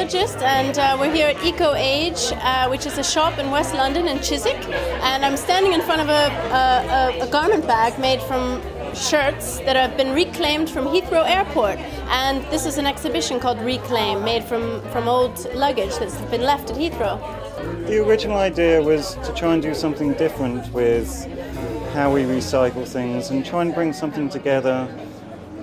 psychologist, and we're here at Eco Age, which is a shop in West London in Chiswick. And I'm standing in front of a garment bag made from shirts that have been reclaimed from Heathrow Airport. And this is an exhibition called Reclaim, made from old luggage that's been left at Heathrow. The original idea was to try and do something different with how we recycle things and try and bring something together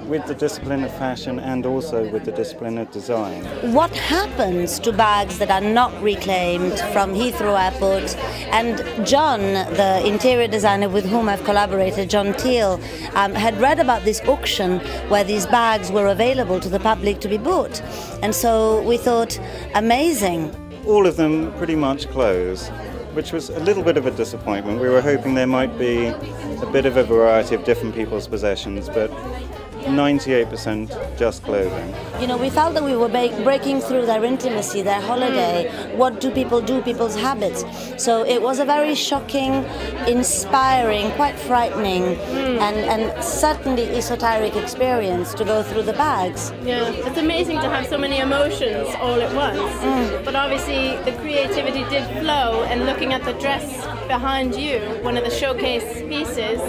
with the discipline of fashion and also with the discipline of design. What happens to bags that are not reclaimed from Heathrow Airport? And John, the interior designer with whom I've collaborated, John Teal, had read about this auction where these bags were available to the public to be bought. And so we thought, amazing. All of them pretty much closed, which was a little bit of a disappointment. We were hoping there might be a bit of a variety of different people's possessions, but 98% just clothing. You know, we felt that we were breaking through their intimacy, their holiday. What do, people's habits. So it was a very shocking, inspiring, quite frightening, and certainly esoteric experience to go through the bags. Yeah, it's amazing to have so many emotions all at once. But obviously the creativity did flow, and looking at the dress behind you, one of the showcase pieces,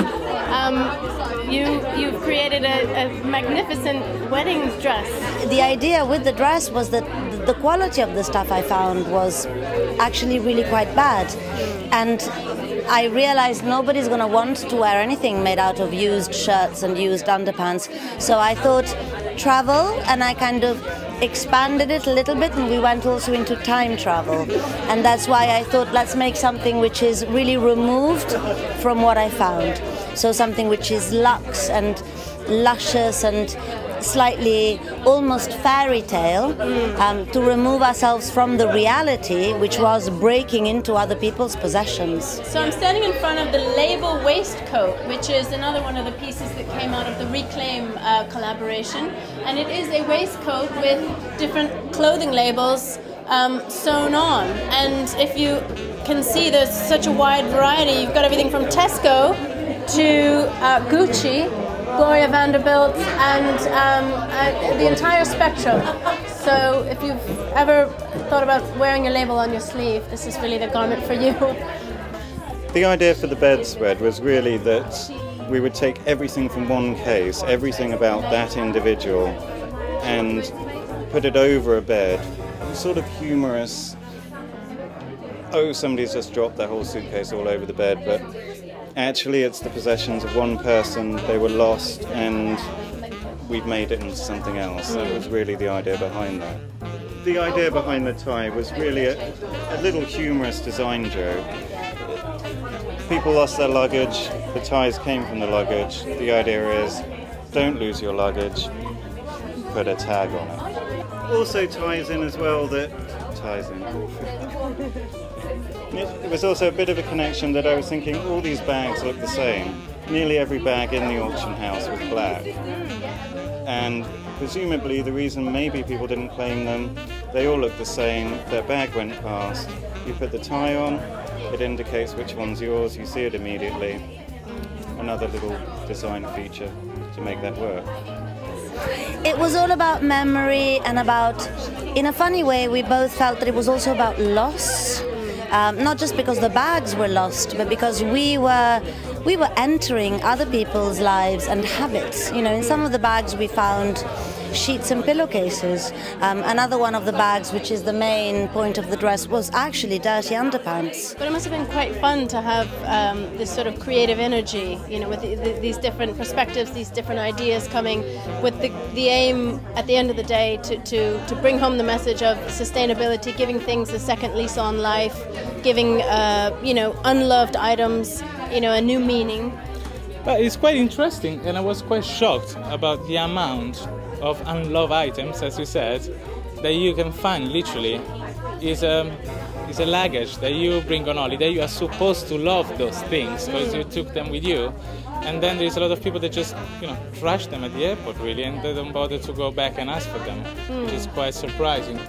you've created a magnificent wedding dress. The idea with the dress was that the quality of the stuff I found was actually really quite bad, and I realized nobody's going to want to wear anything made out of used shirts and used underpants. So I thought travel, and I kind of expanded it a little bit, and we went also into time travel. And that's why I thought, let's make something which is really removed from what I found. So something which is luxe and luscious and slightly almost fairy tale, to remove ourselves from the reality which was breaking into other people's possessions. So I'm standing in front of the label waistcoat, which is another one of the pieces that came out of the Reclaim collaboration, and it is a waistcoat with different clothing labels sewn on. And if you can see, there's such a wide variety. You've got everything from Tesco to Gucci, Gloria Vanderbilt, and the entire spectrum. So if you've ever thought about wearing a label on your sleeve, this is really the garment for you. The idea for the bedspread was really that we would take everything from one case, everything about that individual, and put it over a bed. Sort of humorous, oh, somebody's just dropped their whole suitcase all over the bed, but actually it's the possessions of one person. They were lost and we've made it into something else. That was really the idea behind that. The idea behind the tie was really a little humorous design joke. People lost their luggage, the ties came from the luggage. The idea is, don't lose your luggage, put a tag on it. Also ties in as well that, it was also a bit of a connection that I was thinking all these bags look the same. Nearly every bag in the auction house was black. And presumably the reason maybe people didn't claim them, they all look the same, their bag went past. You put the tie on, it indicates which one's yours, you see it immediately. Another little design feature to make that work. It was all about memory and about, in a funny way, we both felt that it was also about loss. Not just because the bags were lost, but because we were entering other people's lives and habits. You know, in some of the bags we found sheets and pillowcases. Another one of the bags, which is the main point of the dress, was actually dirty underpants. But it must have been quite fun to have this sort of creative energy, you know, with these different perspectives, these different ideas coming, with the aim at the end of the day to bring home the message of sustainability, giving things a second lease on life, giving you know, unloved items, you know, a new meaning. But it's quite interesting, and I was quite shocked about the amount of unloved items, as you said, that you can find literally. Is a luggage that you bring on holiday. You are supposed to love those things because you took them with you, and then there's a lot of people that just, you know, trash them at the airport really, and they don't bother to go back and ask for them, which is quite surprising.